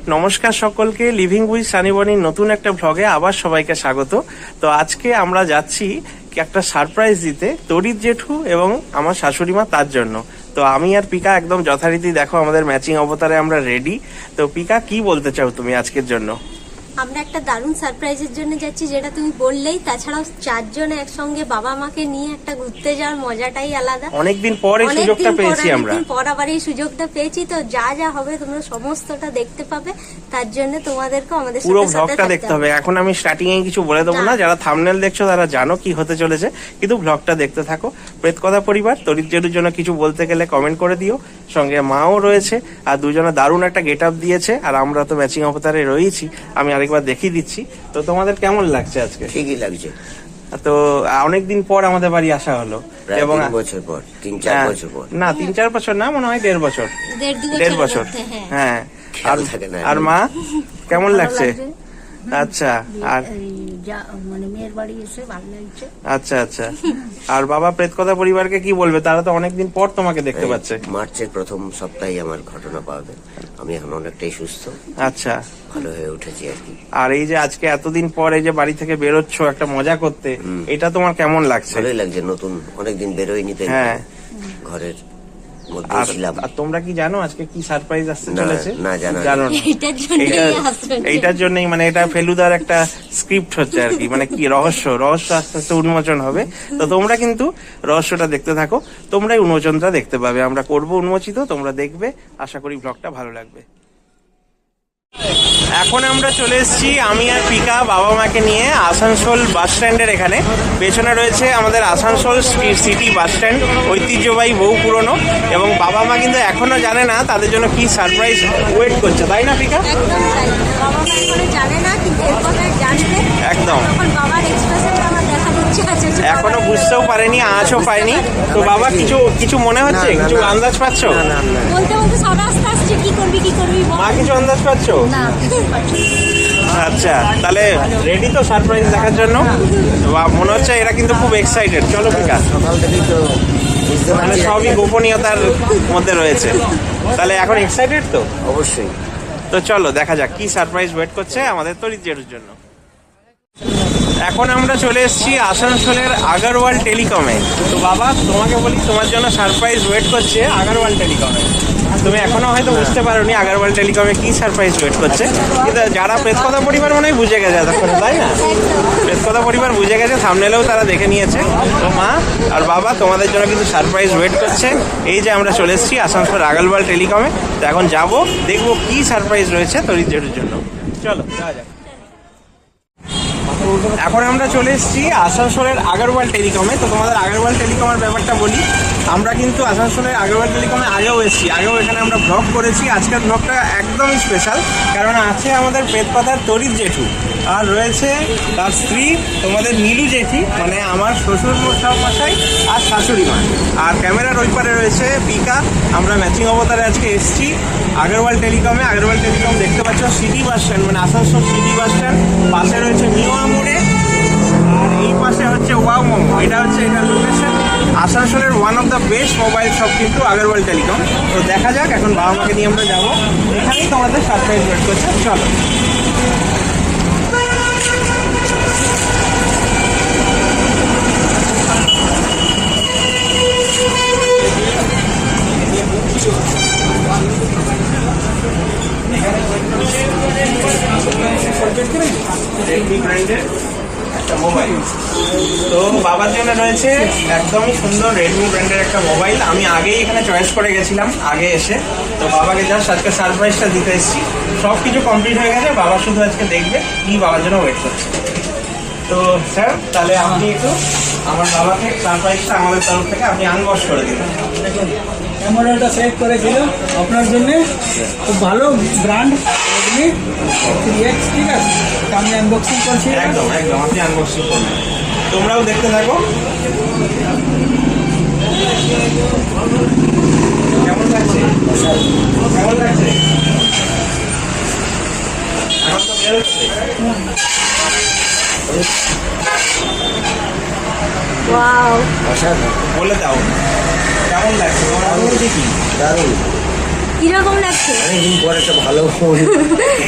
নমস্কার সকলকে, living with সানিবনির নতুন একটা ভ্লগে আবার সবাইকে স্বাগত। তো আজকে আমরা যাচ্ছি একটা সারপ্রাইজ দিতে তরিৎ জেঠু এবং আমার শাশুড়ি মা তার জন্য। তো আমি আর পিকা একদম যথারীতি দেখো আমাদের ম্যাচিং অবতারে আমরা রেডি। তো পিকা, কি বলতে চাও তুমি আজকের জন্য? আমরা একটা দারুণ সারপ্রাইজের জন্য যাচ্ছি, যেটা তুমি বললেই। তাছাড়াও চারজন একসঙ্গে বাবা মাকে নিয়ে একটা ঘুরতে যাওয়ার মজাটাই আলাদা। অনেকদিন পর এই সুযোগটা পেয়েছি আমরা, অনেকদিন পর আবার এই সুযোগটা পেয়েছি। তো যা যা হবে তোমরা সমস্তটা দেখতে পাবে, তার জন্য তোমাদেরকে আমাদের পুরো ভ্লগটা দেখতে হবে। এখন আমি স্টার্টিং এ কিছু বলে দেবো না, যারা থাম্বনেল দেখছো তারা জানো কি হতে চলেছে, কিন্তু ভ্লগটা দেখতে থাকো। প্রেতকথা পরিবার তরিৎ জেঠুর জন্য কিছু বলতে গেলে কমেন্ট করে দিও। সঙ্গে মাও রয়েছে, আর দুজনে দারুণ একটা গেট আপ দিয়েছে, আর আমরা তো ম্যাচিং অবতারে রয়েছি। আমি আরেকবার দেখিয়ে দিচ্ছি। তো তোমাদের কেমন লাগছে আজকে? ঠিকই লাগছে। তো অনেকদিন পর আমাদের বাড়ি আসা হলো, এবং 3 বছর পর, 3-4 বছর পর, না 3-4 বছর না, মনে হয় 1.5 বছর। 1.5 বছর, হ্যাঁ। আর মা কেমন লাগছে? আচ্ছা, আর মানে মেয়ের বাড়ি এসে ভালো লাগছে। আচ্ছা আচ্ছা। আর বাবা, প্রেতকথা পরিবারকে কি বলবে? তারা তো অনেকদিন পর তোমাকে দেখতে পাচ্ছে। মার্চের প্রথম সপ্তাহে আমার ঘটনা পাবে। আমি এখন অনেকটাই সুস্থ, আচ্ছা, ভালো হয়ে উঠেছি আর কি। আর এই যে আজকে এতদিন পর এই যে বাড়ি থেকে বেরোচ্ছ একটা মজা করতে, এটা তোমার কেমন লাগছে? ভালোই লাগছে, নতুন অনেকদিন বেরোয়নি তাই হ্যাঁ, ঘরের মধ্যে আর ছিলাম। তোমরা কি জানো আজকে কি সারপ্রাইজ আসতে চলেছে? না, জানো জানো না? এইটার জন্যই, মানে এটা ফেলুদার একটা স্ক্রিপ্ট হচ্ছে আর কি, মানে কি রহস্য আস্তে আস্তে উন্মোচন হবে। তো তোমরা কিন্তু রহস্যটা দেখতে থাকো, তোমরাই উন্মোচনটা দেখতে পাবে। আমরা করব উন্মোচিত, তোমরা দেখবে। আশা করি ব্লগটা ভালো লাগবে। এখন আমরা চলে এসেছি আমি আর পিকা বাবা মাকে নিয়ে আসানসোল বাস স্ট্যান্ডের এখানে। পেছনে রয়েছে আমাদের আসানসোল সিটি বাস স্ট্যান্ড, ঐতিহ্যবাহী বহু পুরনো। এবং বাবা মা কিন্তু এখনো জানে না তাদের জন্য কি সারপ্রাইজ ওয়েট করছে, তাই না পিকা? একদম তাই। বাবা মা এখনো জানে না, কিন্তু এরপর জানবে। একদম। তখন বাবার এক্সপ্রেশনটা আমার দেখার ইচ্ছে আছে। এখনো বুঝতেও পারেনি, আঁচও পায়নি। তো বাবা, কিছু মনে হচ্ছে? কিছু আন্দাজ পাচ্ছ? বলতে বলতে সব আস্তে আসছে, কি করবি বল। মা, কিছু আন্দাজ পাচ্ছ? না, আচ্ছা, তাহলে রেডি তো সারপ্রাইজ দেখার জন্য? মনে হচ্ছে এরা কিন্তু খুব এক্সাইটেড। চলো পিকা, সকাল থেকেই তো বুঝতে মানে পারছি। সবই গোপনীয়তার মধ্যে রয়েছে। তাহলে এখন এক্সাইটেড তো? অবশ্যই। তো চলো দেখা যাক কি সারপ্রাইজ ওয়েট করছে আমাদের তরিৎ জেঠুর জন্য। এখন আমরা চলে এসেছি আসানসোলের আগারওয়াল টেলিকমে। তো বাবা, তোমাকে বলি, তোমার জন্য সারপ্রাইজ ওয়েট করছে আগারওয়াল টেলিকমে। তুমি এখনো হয়তো বুঝতে পারোনি আগারওয়াল টেলিকমে কি সারপ্রাইজ ওয়েট করছে, কিন্তু যারা প্রেতকথা পরিবার মনে হয় বুঝে গেছে এতক্ষণে, তাই না? প্রেতকথা পরিবার বুঝে গেছে, থাম্বনেলেও তারা দেখে নিয়েছে। তো মা আর বাবা, তোমাদের জন্য কিন্তু সারপ্রাইজ ওয়েট করছে। এই যে আমরা চলে এসেছি আসানসোল আগারওয়াল টেলিকমে। তো এখন যাবো, দেখবো কি সারপ্রাইজ রয়েছে তরিৎ জেঠুর জন্য। চলো যাওয়া যাক। এখন আমরা চলে এসেছি আসানসোলের আগারওয়াল টেলিকমে। তো তোমাদের আগারওয়াল টেলিকমের ব্যাপারটা বলি। আমরা কিন্তু আসানসোলের আগারওয়াল টেলিকমে আগেও এসেছি, আগেও এখানে আমরা ব্লগ করেছি। আজকের ব্লগটা একদমই স্পেশাল, কারণ আছে আমাদের প্রেতকথার তরিৎ জেঠু, আর রয়েছে তার স্ত্রী তোমাদের নীলু জেঠি, মানে আমার শ্বশুর মশাই আর শাশুড়ি মা। আর ক্যামেরার ওই পারে রয়েছে পিকা। আমরা ম্যাচিং অবতারে আজকে এসেছি আগারওয়াল টেলিকমে। আগারওয়াল টেলিকম দেখতে পাচ্ছ সিটি বাস স্ট্যান্ড, মানে আসানসোল সিটি বাস স্ট্যান্ড। পাশে রয়েছে মিওয়া মোড়ে, আর এই পাশে হচ্ছে ওয়াও মোমো। এটা লোকেশন আসানসোলের one of the best mobile shop কিন্তু আগারওয়াল টেলিকম। তো দেখা যাক, এখন বাবা মাকে নিয়ে আমরা যাবো। এখানেই তোমাদের সারপ্রাইজ ওয়েট করছে, চলো। রেডমি ব্র্যান্ডের একটা মোবাইল। তো বাবার জন্য রয়েছে একদমই সুন্দর রেডমি ব্র্যান্ডের একটা মোবাইল। আমি আগেই এখানে চয়েস করে গেছিলাম আগে এসে। তো বাবাকে জাস্ট আজকে সারপ্রাইজটা দিতে এসেছি। সব কিছু কমপ্লিট হয়ে গেছে, বাবা শুধু আজকে দেখবে কি বাবার জন্য ওয়েট করছে। তো স্যার, তাহলে আপনি একটু আমার বাবাকে সারপ্রাইজটা আমাদের তরফ থেকে আপনি আনবক্স করে দিবেন। ক্যামেরাটা সেট করেছিল আপনার জন্য, খুব ভালো ব্র্যান্ড রেডমি 3X, ঠিক আছে? আমি আনবক্সিং করছি। একদম আপনি আনবক্সিং করবেন, তোমরাও দেখতে থাকো। কেমন লাগছে? এখন তো বেরোচ্ছে। ওয়াও, অসাধারণ, বলে দাও কেমন লাগছে তোমার? দারুণ। কিরকম লাগছে? অনেকদিন পর একটা ভালো ফোন,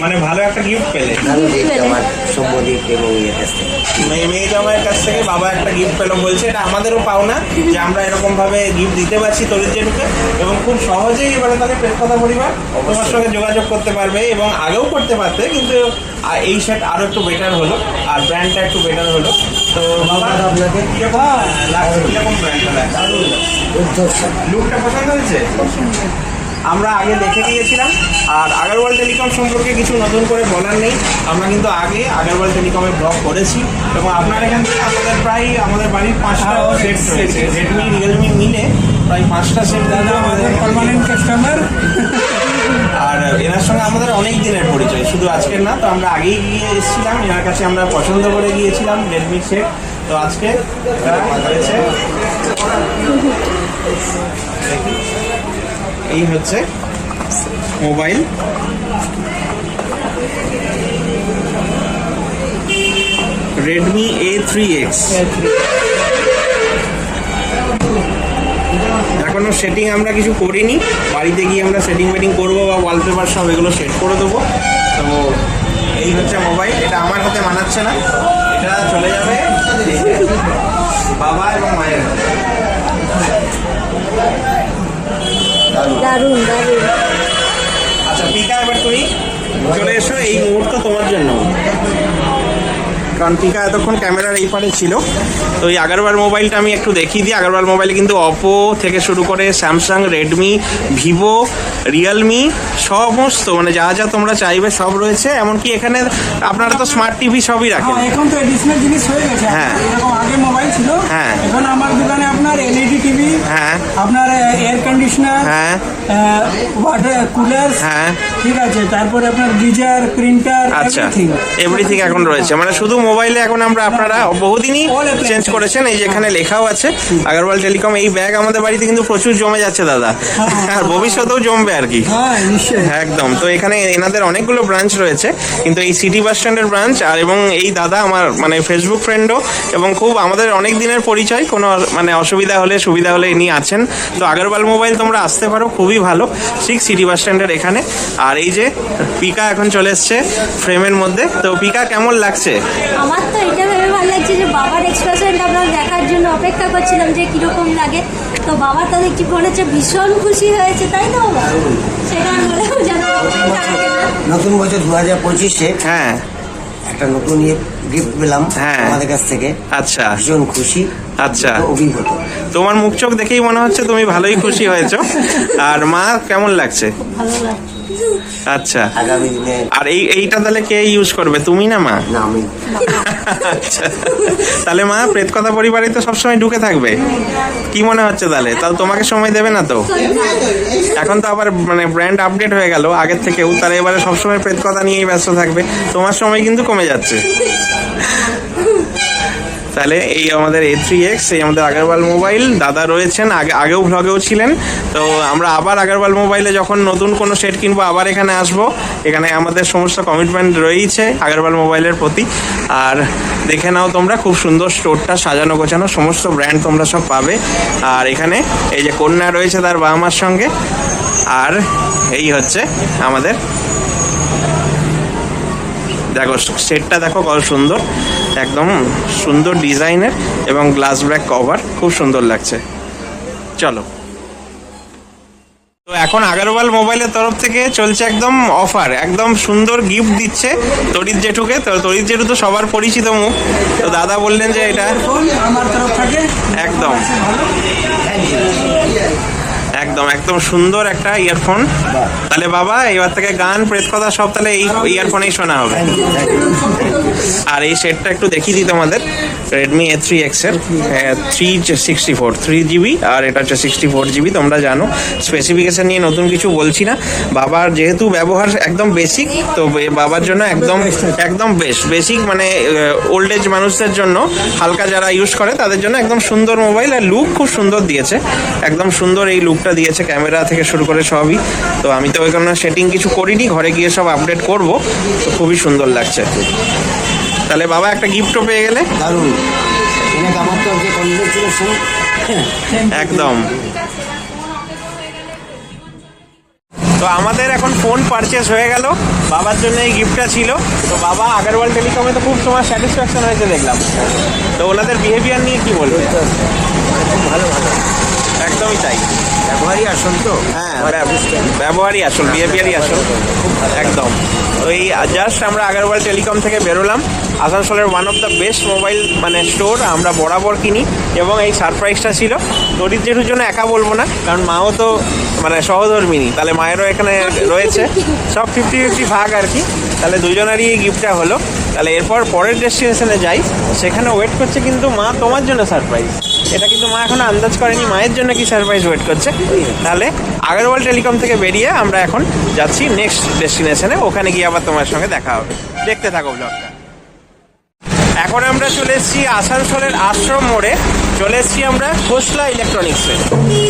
মানে ভালো একটা গিফট পেলে। ভালো gift আমার সম্মতি এবং ইয়ের কাছ থেকে। মেয়ে জামাইয়ের কাছ থেকে বাবা একটা গিফট পেলো বলছে, এটা আমাদেরও পাওনা যে আমরা এরকম ভাবে গিফট দিতে পারছি তরিৎ জেঠুকে, এবং খুব সহজেই এবারে তাহলে প্রেতকথা পরিবার তোমার সঙ্গে যোগাযোগ করতে পারবে, এবং আগেও করতে পারতে, কিন্তু এই সেট আরো একটু বেটার হলো আর ব্র্যান্ডটা একটু বেটার হলো। তো বাবা আপনাকে কিরকম লাগছে, কিরকম ব্র্যান্ডটা লাগছে, লুকটা পছন্দ হয়েছে? আমরা আগে দেখে গিয়েছিলাম, আর আগারওয়াল টেলিকম সম্পর্কে কিছু নতুন করে বলার নেই। আমরা কিন্তু আগে আগারওয়াল টেলিকমে ব্লগ করেছি, এবং আপনার এখান থেকে আমাদের বাড়ির 5টা সেট রয়েছে, রেডমি রিয়েলমি মিলে প্রায় 5টা সেট দাদা আমাদের পার্মানেন্ট কাস্টমার। আর এনার সঙ্গে আমাদের অনেক দিনের পরিচয়, শুধু আজকের না। তো আমরা আগেই গিয়ে এসেছিলাম, এনার কাছে আমরা পছন্দ করে গিয়েছিলাম রেডমি সেট। তো আজকে হয়েছে এই হচ্ছে মোবাইল, রেডমি A3X। এখনো সেটিং আমরা কিছু করিনি, বাড়িতে গিয়ে আমরা সেটিং করবো বা ওয়ালপেপার সব এগুলো সেট করে দেবো। তো এই হচ্ছে মোবাইল, এটা আমার হাতে মানাচ্ছে না, এটা চলে যাবে বাবা এবং মায়ের হাতে। দারুণ দারুণ। আচ্ছা পিকা, এবার তুমি চলে এসো, এই মুহূর্ত তোমার জন্য। কারণ পিকা এতক্ষণ ক্যামেরার এই পারে ছিল। তো এই আগারওয়াল মোবাইলটা আমি একটু দেখিয়ে দিই। আগারওয়াল মোবাইলে কিন্তু অপো থেকে শুরু করে স্যামসাং, রেডমি, ভিভো, রিয়েলমি সমস্ত মানে যা যা তোমরা চাইবে সব রয়েছে। এমনকি এখানে আপনারা তো স্মার্ট টিভি সবই রাখেন। হ্যাঁ, এখন তো এডিশনাল জিনিস হয়ে গেছে। হ্যাঁ। এরকম আগে মোবাইল ছিল, হ্যাঁ। এখন আমার দোকানে আপনার এলইডি টিভি, হ্যাঁ আপনার এয়ার কন্ডিশনার, হ্যাঁ ওয়াটার কুলার, হ্যাঁ ঠিক আছে, তারপরে আপনার গিজার, প্রিন্টার, আচ্ছা, এভরিথিং এখন রয়েছে। মানে শুধু মোবাইলে এখন আপনারা বহুদিনই চেঞ্জ করেছেন। এই যে এখানে লেখাও আছে আগারওয়াল টেলিকম। এই ব্যাগ আমাদের বাড়িতে কিন্তু প্রচুর জমে যাচ্ছে দাদা, আর ভবিষ্যতেও জমবে আর কি। হ্যাঁ নিশ্চয়ই। একদম। তো এখানে এনাদের অনেকগুলো ব্রাঞ্চ রয়েছে, কিন্তু এই সিটি বাস স্ট্যান্ডের ব্রাঞ্চ। আর এবং এই দাদা আমার মানে ফেসবুক ফ্রেন্ডও, এবং খুব আমাদের অনেক দিনের পরিচয়। কোনো মানে অসুবিধা হলে সুবিধা হলে ইনি আছেন। তো আগারওয়াল মোবাইল তোমরা আসতে পারো, খুবই ভালো, ঠিক সিটি বাস স্ট্যান্ডের এখানে। আর এই যে পিকা এখন চলে এসছে ফ্রেমের মধ্যে। তো পিকা কেমন লাগছে? আমার তো এটা ভেবে ভালো লাগছে যে বাবার এক্সপ্রেশনটা আমরা দেখার জন্য অপেক্ষা করছিলাম যে কিরকম লাগে। তো বাবা তো দেখছি মনে হচ্ছে ভীষণ খুশি হয়েছে, তাই তো বাবা? সেটা বলেও জানা নতুন বছর 2025-এ হ্যাঁ একটা নতুন গিফট পেলাম হ্যাঁ। আমাদের কাছ থেকে, আচ্ছা ভীষণ খুশি, আচ্ছা। অভিভূত। তোমার মুখ চোখ দেখেই মনে হচ্ছে তুমি ভালোই খুশি হয়েছো। আর মা কেমন লাগছে? ভালো লাগছে। আচ্ছা। আগামী দিনে আর এইটা তাহলে কে ইউজ করবে, তুমি না মা? না আমি আচ্ছা, তাহলে মা প্রেতকথা পরিবারে তো সবসময় ঢুকে থাকবে, কি মনে হচ্ছে তাহলে? তাহলে তোমাকে সময় দেবে না তো? এখন তো আবার মানে ব্র্যান্ড আপডেট হয়ে গেল আগের থেকেও, তাহলে এবারে সবসময় প্রেতকথা নিয়েই ব্যস্ত থাকবে, তোমার সময় কিন্তু কমে যাচ্ছে। তাহলে এই আমাদের A3X, এই আমাদের আগারওয়াল মোবাইল দাদা রয়েছেন, আগেও ভ্লগেও ছিলেন। তো আমরা আবার আগারওয়াল মোবাইলে যখন নতুন কোনো সেট কিনবো আবার এখানে আসবো। এখানে আমাদের সমস্ত কমিটমেন্ট রয়েছে আগারওয়াল মোবাইলের প্রতি। আর দেখে নাও তোমরা, খুব সুন্দর স্টোরটা সাজানো গোছানো, সমস্ত ব্র্যান্ড তোমরা সব পাবে। আর এখানে এই যে কন্যা রয়েছে তার বাবা মার সঙ্গে। আর এই হচ্ছে আমাদের, দেখো সেটটা দেখো কত সুন্দর, একদম সুন্দর ডিজাইনের, এবং গ্লাস ব্যাক কভার, খুব সুন্দর লাগছে। চলো, তো এখন আগারওয়াল মোবাইলের তরফ থেকে চলছে একদম অফার, একদম সুন্দর গিফট দিচ্ছে তরিৎ জেঠুকে। তো তরিৎ জেঠু তো সবার পরিচিত মুখ, তো দাদা বললেন যে এটা আমার তরফ থেকে একদম একদম একদম সুন্দর একটা ইয়ারফোন। তাহলে বাবা এবার থেকে গান, প্রেতকথা সব তাহলে এই ইয়ারফোনেই শোনা হবে। আর এই সেটটা একটু দেখিয়ে দিই তোমাদের, রেডমি A3X এর 3GB, আর এটা হচ্ছে 64GB। তোমরা জানো স্পেসিফিকেশন নিয়ে নতুন কিছু বলছি না। বাবার যেহেতু ব্যবহার একদম বেসিক, তো বাবার জন্য একদম একদম বেসিক, মানে ওল্ড এজ মানুষদের জন্য, হালকা যারা ইউজ করে তাদের জন্য একদম সুন্দর মোবাইল। আর লুক খুব সুন্দর দিয়েছে, একদম সুন্দর এই লুকটা দিয়েছে, ক্যামেরা থেকে শুরু করে সবই। তো আমি তো ওইখানে সেটিং কিছু করিনি, ঘরে গিয়ে সব আপডেট করব। তো খুবই সুন্দর লাগছে। তাহলে বাবা একটা গিফটও পেয়ে গেলে, দারুণ। এনাকে আমার তো যে কনগ্রেচুলেশন। একদম। তো তো আমাদের এখন ফোন পারচেস হয়ে গেল, বাবার জন্য এই গিফটটা ছিল। তো বাবা আগারওয়াল টেলিকমে তো খুব তোমার স্যাটিসফ্যাকশন হয়েছে দেখলাম, তো ওনাদের বিহেভিয়ার নিয়ে কি বলবে? ভালো ভালো, একদমই তাই, ব্যবহারই আসল তো। হ্যাঁ ব্যবহারই আসল, বিহেভিয়ারই আসল, একদম। তো এই জাস্ট আমরা আগারওয়াল টেলিকম থেকে বেরোলাম, আসানসোলের one of the best mobile মানে স্টোর, আমরা বরাবর কিনি। এবং এই সারপ্রাইজটা ছিল তরির জেঠুর জন্য, একা বলবো না কারণ মাও তো মানে সহধর্মিনী, তাহলে মায়েরও এখানে রয়েছে, সব 50-50 ভাগ আর কি। তাহলে দুজনেরই এই গিফটটা হলো। তাহলে এরপর পরের ডেস্টিনেশনে যাই, সেখানে ওয়েট করছে কিন্তু মা তোমার জন্য সারপ্রাইজ। এটা কিন্তু মা এখনো আন্দাজ করেনি মায়ের জন্য কি সারপ্রাইজ ওয়েট করছে। তাহলে আগারওয়াল টেলিকম থেকে বেরিয়ে আমরা এখন যাচ্ছি নেক্সট ডেস্টিনেশনে, ওখানে গিয়ে আবার তোমার সঙ্গে দেখা হবে। দেখতে থাকো ব্লগটা। এখন আমরা চলে এসেছি আসানসোলের আশ্রম মোড়ে, চলে এসেছি আমরা খোসলা ইলেকট্রনিক্সে।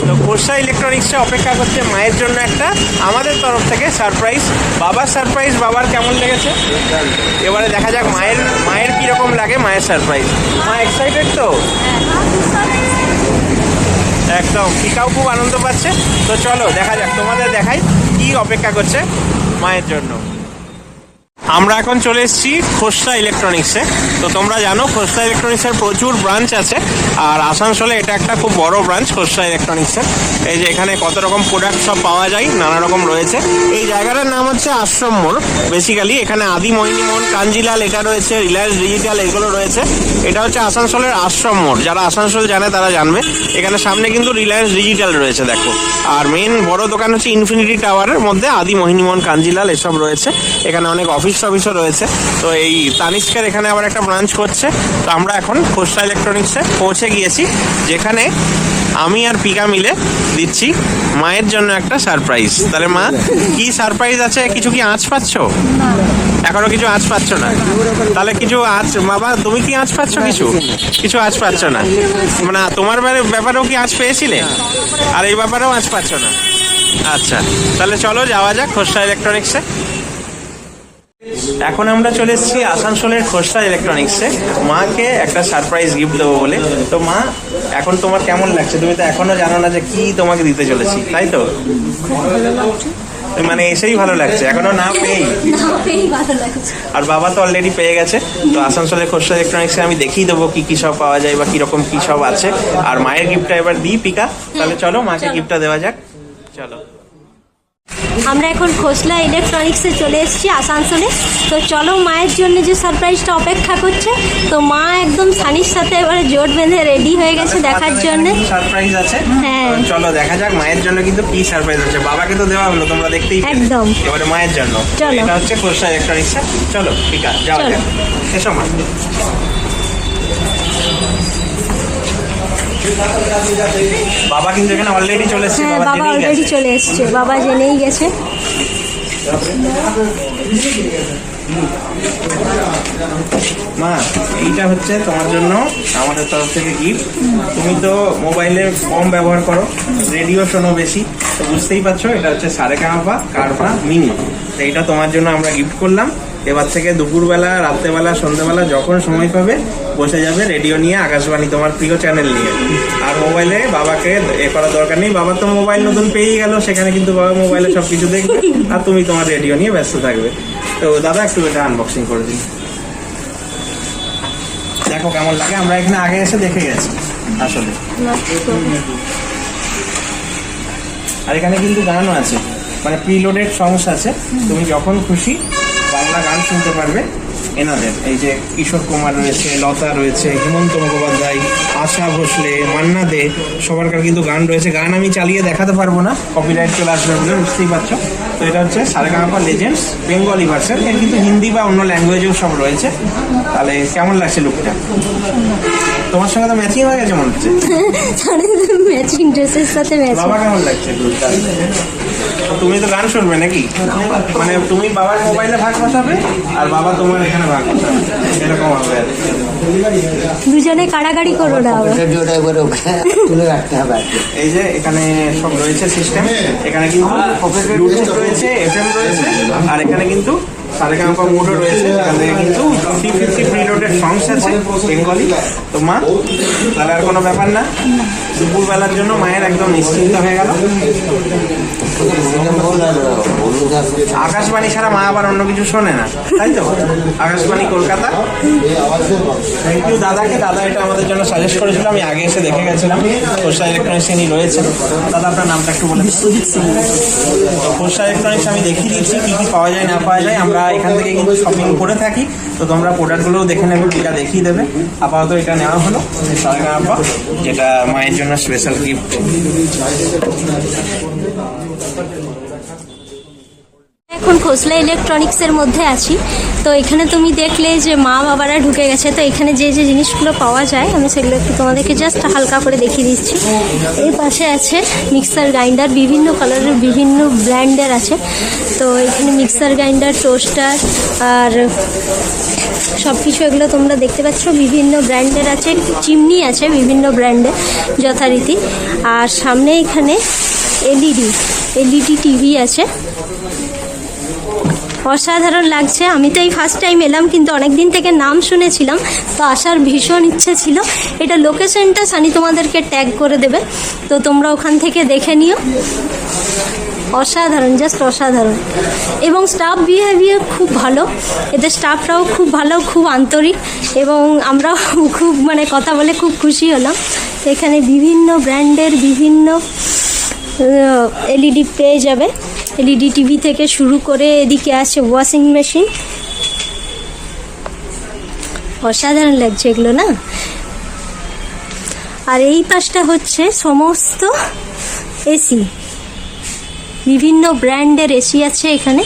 তো খোসলা ইলেকট্রনিক্সে অপেক্ষা করছে মায়ের জন্য একটা আমাদের তরফ থেকে সারপ্রাইজ। বাবার সারপ্রাইজ বাবার কেমন লেগেছে এবারে দেখা যাক মায়ের কীরকম লাগে মায়ের সারপ্রাইজ। মা এক্সাইটেড তো? একদম, পিকাও খুব আনন্দ পাচ্ছে। তো চলো দেখা যাক, তোমাদের দেখাই কি অপেক্ষা করছে মায়ের জন্য। আমরা এখন চলে এসেছি খোসলা ইলেকট্রনিক্সে। তো তোমরা জানো খোসলা ইলেকট্রনিক্সের প্রচুর ব্রাঞ্চ আছে, আর আসানসোলে এটা একটা খুব বড় ব্রাঞ্চ খোসলা ইলেকট্রনিক্সের। এই যে এখানে কত রকম প্রোডাক্ট সব পাওয়া যায়, নানা রকম রয়েছে। এই জায়গাটার নাম হচ্ছে আশ্রম মোড় বেসিক্যালি। এখানে আদি মোহিনী মোহন, কাঞ্জিলাল এটা রয়েছে, রিলায়েন্স ডিজিটাল এগুলো রয়েছে। এটা হচ্ছে আসানসোলের আশ্রম মোড়, যারা আসানসোল জানে তারা জানবে। এখানে সামনে কিন্তু রিলায়েন্স ডিজিটাল রয়েছে দেখো, আর মেন বড় দোকান হচ্ছে ইনফিনিটি টাওয়ারের মধ্যে আদি মোহিনী মোহন, কাঞ্জিলাল এসব রয়েছে। এখানে অনেক অফিসও রয়েছে। তো এই তানিস্কের এখানে আবার একটা ব্রাঞ্চ করছে। তো আমরা এখন খোসলা ইলেকট্রনিক্সে পৌঁছে গিয়েছি, যেখানে আমি আর পিকা মিলে দিচ্ছি মায়ের জন্য একটা সারপ্রাইজ। তাহলে মা কি সারপ্রাইজ আছে, কিছু কি আঁচ পাচ্ছ? এখনো কিছু আঁচ পাচ্ছ না? তাহলে কিছু আঁচ, বাবা তুমি কি আঁচ পাচ্ছ? কিছু আঁচ পাচ্ছ না মানে তোমার ব্যাপারেও কি আঁচ পেয়েছিলে, আর এই ব্যাপারেও আঁচ পাচ্ছ না? আচ্ছা, তাহলে চলো যাওয়া যাক খোসলা ইলেকট্রনিক্সে। এখন আমরা চলে এসেছি আসানসোলের খোসলা ইলেকট্রনিক্সে মাকে একটা সারপ্রাইজ গিফট দেবো বলে। তো মা এখন তোমার কেমন লাগছে? তুমি তো এখনো জানো না যে কি তোমাকে দিতে চলেছি, তাই তো? মানে এসেই ভালো লাগছে, এখনো না পেয়েই ভালো লাগছে। আর বাবা তো অলরেডি পেয়ে গেছে। তো আসানসোলের খোসলা ইলেকট্রনিক্সে আমি দেখিয়ে দেবো কি কি সব পাওয়া যায় বা কিরকম কি সব আছে। আর মায়ের গিফটটা এবার দিই পিকা। তাহলে চলো মাকে গিফটটা দেওয়া যাক, চলো। আমরা এখন খোসলা ইলেকট্রনিক্সে চলে এসেছি আসানসোলে। তো চলো মায়ের জন্য যে সারপ্রাইজটা অপেক্ষা করছে, তো মা একদম সানির সাথে এবারে জোট বেঁধে রেডি হয়ে গেছে দেখার জন্য। সারপ্রাইজ আছে, হ্যাঁ চলো দেখা যাক মায়ের জন্য কিন্তু কি সারপ্রাইজ আছে। বাবাকে তো দেওয়া হলো, তোমরা দেখতেই পেলে। একদম। এবারে মায়ের জন্য চলো। এটা হচ্ছে খোসলা ইলেকট্রনিক্স। চলো ঠিক আছে, যাওয়া যাক, এসো মা। বাবা কিন্তু এখানে অলরেডি চলে এসেছে। হ্যাঁ, বাবা অলরেডি চলে এসছে, বাবা জেনেই গেছে। মা এইটা হচ্ছে তোমার জন্য আমাদের তরফ থেকে গিফট। তুমি তো মোবাইলে কম ব্যবহার করো, রেডিও শোনো বেশি, তো বুঝতেই পারছো এটা হচ্ছে সারেগামাপা কারভা মিনি। তো এটা তোমার জন্য আমরা গিফট করলাম। এবার থেকে দুপুরবেলা, রাত্রেবেলা, সন্ধ্যেবেলা যখন সময় পাবে বসে যাবে রেডিও নিয়ে, আকাশবাণী তোমার প্রিয় চ্যানেল নিয়ে। আর মোবাইলে বাবাকে এ করার দরকার নেই, বাবা তো মোবাইল নতুন পেয়েই গেল, সেখানে কিন্তু বাবা মোবাইলে সব কিছু দেখবে, আর তুমি তোমার রেডিও নিয়ে ব্যস্ত থাকবে। তো দাদা একটু এটা আনবক্সিং করে দিন, দেখো কেমন লাগে। আমরা এখানে আগে এসে দেখে গেছি আসলে। আর এখানে কিন্তু গানও আছে, মানে প্রিলোডেড সংস আছে, তুমি যখন খুশি বাংলা গান শুনতে পারবে। এনাদের এই যে কিশোর কুমার রয়েছে, লতা রয়েছে, হেমন্ত মুখোপাধ্যায়, আশা ভোসলে, মান্না দে, সবারকার কিন্তু গান রয়েছে। গান আমি চালিয়ে দেখাতে পারবো না, কপিরাইট চলে আসবে বলে, বুঝতেই পারছো। তো এটা হচ্ছে সারেগামাপা লেজেন্ডস বেঙ্গলি ভার্সন, এর কিন্তু হিন্দি বা অন্য ল্যাঙ্গুয়েজেও সব রয়েছে। তাহলে কেমন লাগছে লুকটা? তোমার সঙ্গে তো ম্যাচিং হয়ে গেছে মনে হচ্ছে। ম্যাচিং ড্রেসের সাথে ম্যাচিং। বাবা কেমন লাগছে লুকটা? তুমি তো গান শুনবে নাকি? মানে তুমি বাবার মোবাইলে ভাগ বসাবে আর বাবা তোমার এখানে ভাগ বসাবে, এরকম হবে। দুজনে কাড়াকাড়ি করো না আবার। রেডিওটা একবারে তুলে রাখতে হবে। এই যে এখানে সব রয়েছে সিস্টেম, এখানে কিন্তু ব্লুটুথ রয়েছে, FM রয়েছে, আর এখানে কিন্তু সারেগামাপা মোডও রয়েছে। এখান থেকে কিন্তু 50 প্রিলোডেড সংস আছে বেঙ্গলি। তো মা তাহলে আর কোনো ব্যাপার না, দুপুরবেলার জন্য মায়ের একদম নিশ্চিন্ত হয়ে গেল। আকাশবাণী ছাড়া মা আবার অন্য কিছু শোনে না, তাই তো? আকাশবাণী কলকাতা। থ্যাংক ইউ দাদাকে, দাদা এটা আমাদের জন্য সাজেস্ট করেছিল, আমি আগে এসে দেখে গেছিলাম। খোসলা ইলেকট্রনিক্স ইনি রয়েছেন। দাদা আপনার নামটা একটু বলে দিন। খোসলা ইলেকট্রনিক্স আমি দেখিয়ে দিচ্ছি কী কী পাওয়া যায় না পাওয়া যায়। আমরা এখান থেকে কিন্তু শপিং করে থাকি, তো তোমরা প্রোডাক্টগুলোও দেখে নেবে, এটা দেখিয়ে দেবে। আপাতত এটা নেওয়া হলো সারেগামাপা, যেটা মায়ের জন্য স্পেশাল গিফট। এখন খোসলা ইলেকট্রনিক্সের মধ্যে আছি। তো এখানে তুমি দেখলে যে মা বাবারা ঢুকে গেছে, তো এখানে যে যে জিনিসগুলো পাওয়া যায় আমি সেগুলো একটু তোমাদেরকে জাস্ট হালকা করে দেখিয়ে দিচ্ছি। এই পাশে আছে মিক্সার গ্রাইন্ডার, বিভিন্ন কালারের বিভিন্ন ব্র্যান্ডের আছে। তো এখানে মিক্সার গ্রাইন্ডার, টোস্টার আর সব কিছু এগুলো তোমরা দেখতে পাচ্ছ, বিভিন্ন ব্র্যান্ডের আছে। চিমনি আছে বিভিন্ন ব্র্যান্ডের যথারীতি। আর সামনে এখানে এলইডি টিভি আছে। অসাধারণ লাগছে। আমি তো এই ফার্স্ট টাইম এলাম, কিন্তু অনেক দিন থেকে নাম শুনেছিলাম, তো আসার ভীষণ ইচ্ছে ছিল। এটা লোকেশনটা সানি তোমাদেরকে ট্যাগ করে দেবে, তো তোমরা ওখান থেকে দেখে নিও। অসাধারণ, জাস্ট অসাধারণ। এবং স্টাফ বিহেভিয়ার খুব ভালো, এদের স্টাফরাও খুব ভালো, খুব আন্তরিক, এবং আমরাও খুব কথা বলে খুব খুশি হলাম। এখানে বিভিন্ন ব্র্যান্ডের বিভিন্ন এলইডি পেয়ে যাবে। এলইডি টিভি থেকে শুরু করে এদিকে আছে ওয়াশিং মেশিন। অসাধারণ লাগছে এগুলো না। আর এই পাশটা হচ্ছে সমস্ত এসি, বিভিন্ন ব্র্যান্ডের এসি আছে এখানে।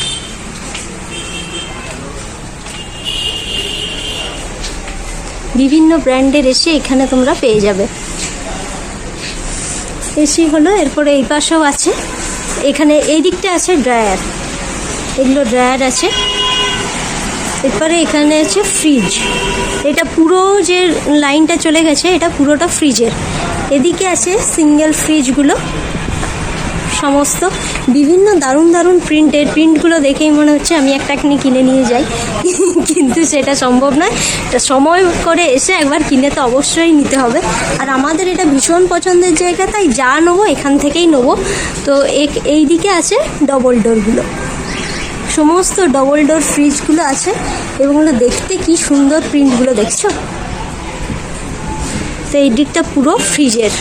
বিভিন্ন ব্র্যান্ডের এসি এখানে তোমরা পেয়ে যাবে। এসি হলো, এরপরে এই পাশেও আছে। এখানে এই দিকটা আছে ড্রায়ার, এগুলো ড্রায়ার আছে। এরপরে এখানে আছে ফ্রিজ, এটা পুরো যে লাইনটা চলে গেছে এটা পুরোটা ফ্রিজের। এদিকে আছে সিঙ্গেল ফ্রিজগুলো, সমস্ত বিভিন্ন দারুণ দারুণ প্রিন্টগুলো দেখেই মনে হচ্ছে আমি একটা কিনে নিয়ে যাই, কিন্তু সেটা সম্ভব নয়। সময় করে এসে একবার কিনে তো অবশ্যই নিতে হবে। আর আমাদের এটা ভীষণ পছন্দের জায়গা, তাই যা নেবো এখান থেকেই নেবো। তো এই দিকে আছে ডবল ডোরগুলো, সমস্ত ডবল ডোর ফ্রিজগুলো আছে, এবং দেখতে কি সুন্দর প্রিন্টগুলো দেখছো। তো এই দিকটা পুরো ফ্রিজের,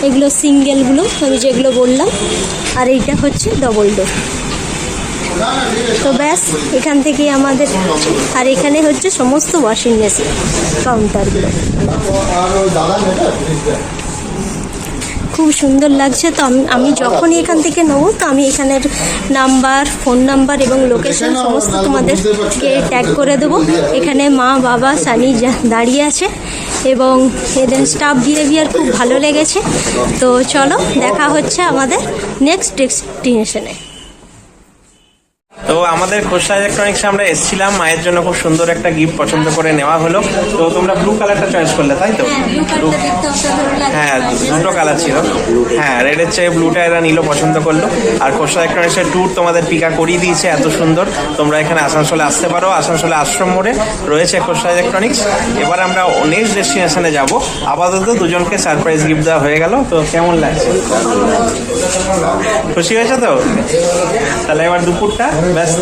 এগুলো সিঙ্গেলগুলো আমি যেগুলো বললাম, আর এইটা হচ্ছে ডবল ডোর। তো ব্যাস এখান থেকেই আমাদের। আর এখানে হচ্ছে সমস্ত ওয়াশিং মেশিন কাউন্টারগুলো, খুব সুন্দর লাগছে। তো আমি যখনই এখান থেকে নেবো, তো আমি এখানের নাম্বার, ফোন নাম্বার এবং লোকেশন সমস্ত তোমাদেরকে ট্যাগ করে দেবো। এখানে মা বাবা সানি দাঁড়িয়ে আছে, এবং এদের স্টাফ বিহেভিয়ার খুব ভালো লেগেছে। তো চলো দেখা হচ্ছে আমাদের নেক্সট ডেস্টিনেশনে। তো আমাদের খোসলা ইলেকট্রনিক্সে আমরা এসেছিলাম, মায়ের জন্য খুব সুন্দর একটা গিফট পছন্দ করে নেওয়া হলো। তো তোমরা ব্লু কালারটা চয়েস করলে, তাই তো? হ্যাঁ, দুটো কালার ছিল। হ্যাঁ, রেডের চেয়ে ব্লুটা এরা নিল, পছন্দ করলো। আর খোসলা ইলেকট্রনিক্সের ট্যুর তোমাদের পিকা করিয়ে দিয়েছে, এত সুন্দর। তোমরা এখানে আসানসোলে আসতে পারো, আসানসোলে আশ্রম মোড়ে রয়েছে খোসলা ইলেকট্রনিক্স। এবার আমরা নেক্সট ডেস্টিনেশনে যাব। আপাতত দুজনকে সারপ্রাইজ গিফট দেওয়া হয়ে গেল। তো কেমন লাগছে? খুশি হয়েছে তো? তাহলে এবার দুপুরটা ব্যস্ত,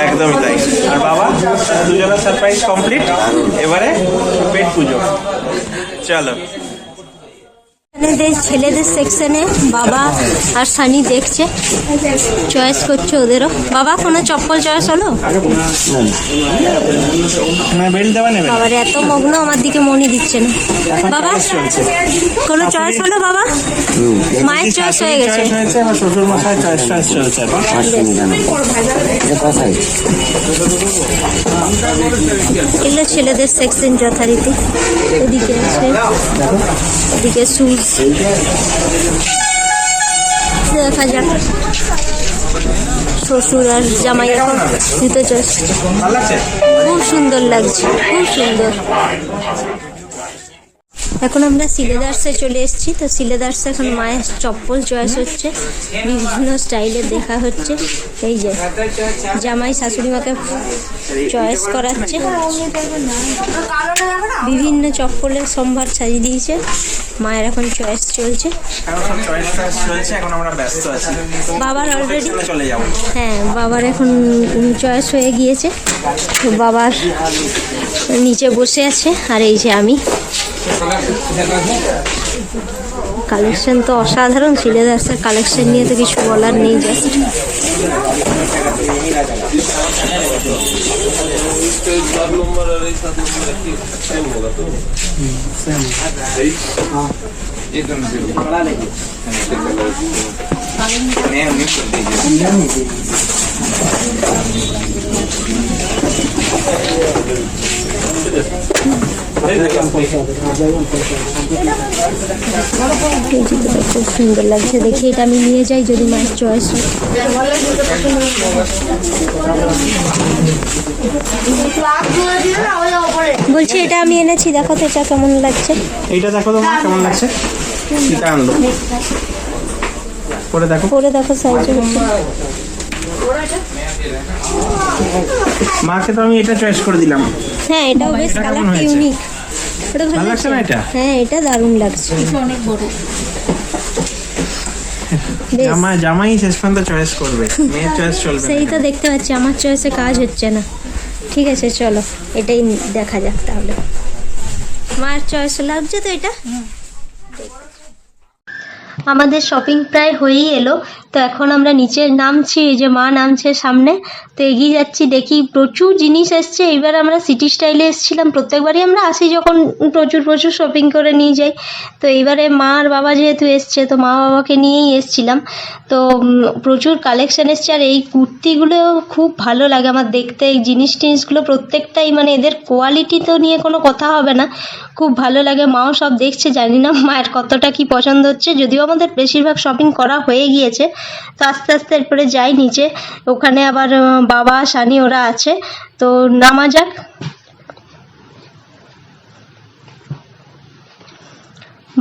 একদমই তাই। আর বাবা, দুজনের সারপ্রাইজ কমপ্লিট। এবারে পেট পুজো, চলো। ছেলেদের সেকশনে বাবা আর সানি দেখছে, চয়েস করছে ওদেরও। বাবা কোনো চপ্পল চয়েস হলো? বাবার এত মগ্ন আমার দিকে মনে দিচ্ছে না। বাবা কোনো চয়েস হলো? বাবা মায়ের চয়েস হয়ে গেছে, শ্বশুর মশাই চয়েস চলছে। এগুলো ছেলেদের সেকশন যথারীতি। এদিকে আছে, এদিকে শুজ। দেখা যাক শ্বশুর আর জামাই এখন দিতে চয়েস। খুব সুন্দর লাগছে, খুব সুন্দর। এখন আমরা সিলেদার্সে চলে এসেছি। তো সিলেদার্সে এখন মায়ের চপ্পল চয়েস হচ্ছে, বিভিন্ন স্টাইলের দেখা হচ্ছে। এই যে জামাই শাশুড়ি মাকে চয়েস করাচ্ছে, বিভিন্ন চপ্পলের সম্ভার সাজিয়ে দিয়েছে। মায়ের এখন চয়েস চলছে। এখন আমরা ব্যস্ত আছি, বাবার অলরেডি চলে যাবো। হ্যাঁ, বাবার এখন চয়েস হয়ে গিয়েছে। তো বাবার নিচে বসে আছে, আর এই যে আমি। কালেকশন তো অসাধারণ, সিলেদার্সের কালেকশন নিয়ে তো কিছু বলার নেই। জাস্ট এই জুতোটা খুব সুন্দর লাগছে, দেখি এটা আমি নিয়ে যাই যদি মায়ের চয়েস হয়। বলছি এটা আমি এনেছি, দেখো তো এটা কেমন লাগছে। এইটা দেখো তো কেমন লাগছে, এটা আনলো, পরে দেখো। পরে দেখো সাইজ হচ্ছে। মাকে তো আমি এটা চয়েস করে দিলাম। হ্যাঁ, এটাও বেশ এটা কেমন কালারটা হয়েছে? ইউনিক। ওটা ভালো ভালো লাগছে না এটা? হ্যাঁ, এটা দারুণ লাগছে। অনেক বড়। বেশ, জামাই শেষ পর্যন্ত চয়েস করবে, মেয়ের চয়েস চলবে না। সেই তো দেখতে পাচ্ছি আমার চয়েসে কাজ হচ্ছে না। ঠিক আছে, চলো এটাই দেখা যাক তাহলে। মায়ের চয়েস লাগছে তো এটা। আমাদের শপিং প্রায় হয়েই এলো। তো এখন আমরা নিচে নামছি, এই যে মা নামছে সামনে। তো এগিয়ে যাচ্ছি, দেখি প্রচুর জিনিস এসছে। এইবার আমরা সিটি স্টাইলে এসেছিলাম, প্রত্যেকবারই আমরা আসি যখন প্রচুর প্রচুর শপিং করে নিয়ে যাই। তো এইবারে মা আর বাবা যেহেতু এসছে, তো মা বাবাকে নিয়েই এসছিলাম। তো প্রচুর কালেকশন এসছে, আর এই কুর্তিগুলো খুব ভালো লাগে আমার দেখতে। এই জিনিসগুলো প্রত্যেকটাই মানে এদের কোয়ালিটি তো নিয়ে কোনো কথা হবে না, খুব ভালো লাগে। মাও সব দেখছে, জানি না মায়ের কতটা কি পছন্দ হচ্ছে। যদিও আমাদের বেশিরভাগ শপিং করা হয়ে গিয়েছে, তো আস্তে আস্তে এরপরে যাই নিচে। ওখানে আবার বাবা সানি ওরা আছে, তো নামা যাক।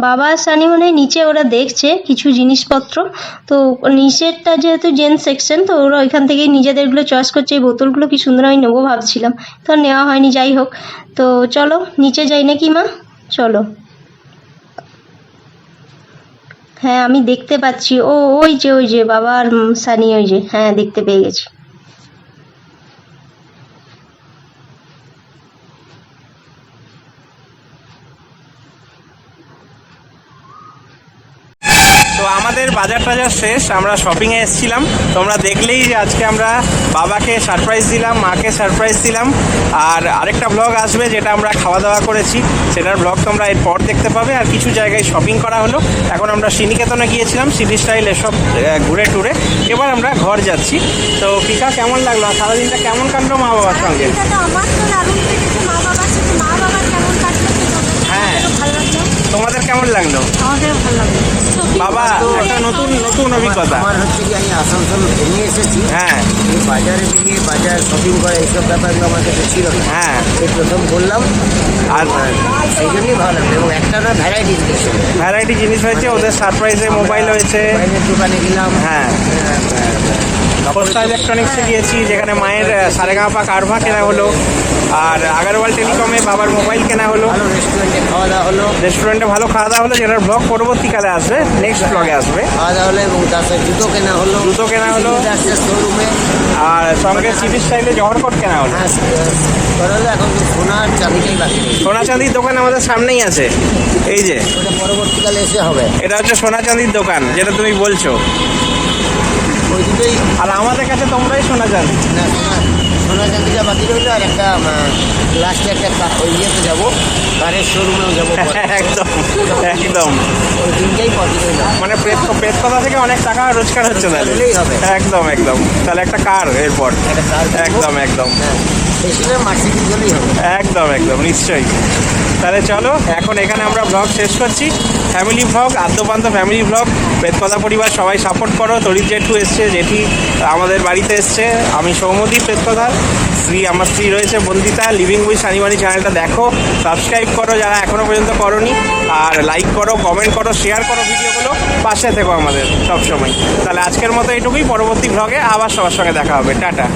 বাবা সানি মানে নিচে ওরা দেখছে কিছু জিনিসপত্র। তো নিচেরটা যেহেতু জেন্টস সেকশন, তো ওরা ওইখান থেকেই নিজেদেরগুলো চয়েস করছে। এই বোতলগুলো কি সুন্দর, আমি নেবো ভাবছিলাম, তো নেওয়া হয়নি। যাই হোক, তো চলো নিচে যাই নাকি মা, চলো। হ্যাঁ, আমি দেখতে পাচ্ছি, ওই যে বাবা আর সানি, ওই যে, হ্যাঁ দেখতে পেয়ে গেছি। তো আমাদের বাজার টাজার শেষ, আমরা শপিংয়ে এসেছিলাম। তোমরা দেখলেই যে আজকে আমরা বাবাকে সারপ্রাইজ দিলাম, মাকে সারপ্রাইজ দিলাম। আর আরেকটা ব্লগ আসবে যেটা আমরা খাওয়া দাওয়া করেছি, সেটার ব্লগ তোমরা এরপর দেখতে পাবে। আর কিছু জায়গায় শপিং করা হলো। এখন আমরা শ্রীনিকেতনে গিয়েছিলাম, সিটি স্টাইল এসব ঘুরে টুরে। এবার আমরা ঘর যাচ্ছি। তো পিকা কেমন লাগলো, সারাদিনটা কেমন কাটলো মা বাবার সঙ্গে? আমার তো দারুণ লেগেছে, মা বাবার সাথে। মা বাবার কেমন কাটলো? হ্যাঁ, ভালো লাগলো। তোমাদের কেমন লাগলো? আমাদেরও ভালো লাগলো। বাবা, একটা নতুন অভিজ্ঞতা। আমার হচ্ছে কি, আমি আসানসোল ঘুরে এসেছি। হ্যাঁ এই বাজারে গিয়ে বাজার শপিং করা এইসব ব্যাপারগুলো আমার কাছে ছিল না। হ্যাঁ, এই প্রথম করলাম, আর সেই জন্যই ভালো লাগলো। এবং একটা না ভ্যারাইটি জিনিস, ভ্যারাইটি জিনিস হয়েছে, ওদের সারপ্রাইজে মোবাইল হয়েছে। বাইরের দোকানে গেলাম। হ্যাঁ, কোস্টা ইলেকট্রনিক্সে গিয়েছি, যেখানে মায়ের সারেগামা কারভা কেনা হলো। আর আগারওয়াল টেলিকমে বাবার মোবাইল কেনা হলো। ভালো রেস্টুরেন্টে খাওয়া দাওয়া হলো। রেস্টুরেন্টে ভালো খাওয়া দাওয়া হলো, যেটার ব্লগ পরবর্তীকালে আসবে, নেক্সট ব্লগে আসবে। খাওয়া দাওয়া হলো এবং তার সাথে জুতো কেনা হলো। জুতো কেনা হলো। শোরুমে। আর সঙ্গে সিটি স্টাইলে জহরকট কেনা হলো। হ্যাঁ, করা হলো। এখন তো সোনার চাঁদিটাই বাকি নেই। সোনা চাঁদির দোকান আমাদের সামনেই আছে, এই যে। ওটা পরবর্তীকালে এসে হবে। এটা হচ্ছে সোনা চাঁদির দোকান, যেটা তুমি বলছো। ওই দুটোই আর আমাদের কাছে তোমরাই সোনা চাঁদি। না, সোনা চাঁদিটা বাকি রইলো। আর একটা লাস্টে একটা ওই ইয়েতে যাবো, কারের শোরুমেও যাবো। একদম একদম, ওই দিনটাই বাকি রইলো। মানে প্রেত কথা থেকে অনেক টাকা রোজগার হচ্ছে তাহলে। হলেই হবে। একদম একদম, তাহলে একটা কার এরপর। একটা কার কিনবো। একদম একদম। হ্যাঁ। বেশি না মার্সিডিজ হলেই হবে। একদম একদম নিশ্চয়ই। তাহলে চলো এখন এখানে আমরা ব্লগ শেষ করছি। ফ্যামিলি ব্লগ, আদ্যপান্ত ফ্যামিলি ব্লগ। বেদকথা পরিবার সবাই সাপোর্ট করো। তরিৎ জেঠু এসছে, জেঠি আমাদের বাড়িতে এসছে। আমি সৌমদীপ বেদকথার স্ত্রী, আমার স্ত্রী রয়েছে বন্দিতা। লিভিং উইথ সানিবানি চ্যানেলটা দেখো, সাবস্ক্রাইব করো যারা এখনও পর্যন্ত করোনি, আর লাইক করো, কমেন্ট করো, শেয়ার করো ভিডিওগুলো, পাশে থেকো আমাদের সবসময়। তাহলে আজকের মতো এইটুকুই, পরবর্তী ব্লগে আবার সবার সঙ্গে দেখা হবে। টাটা।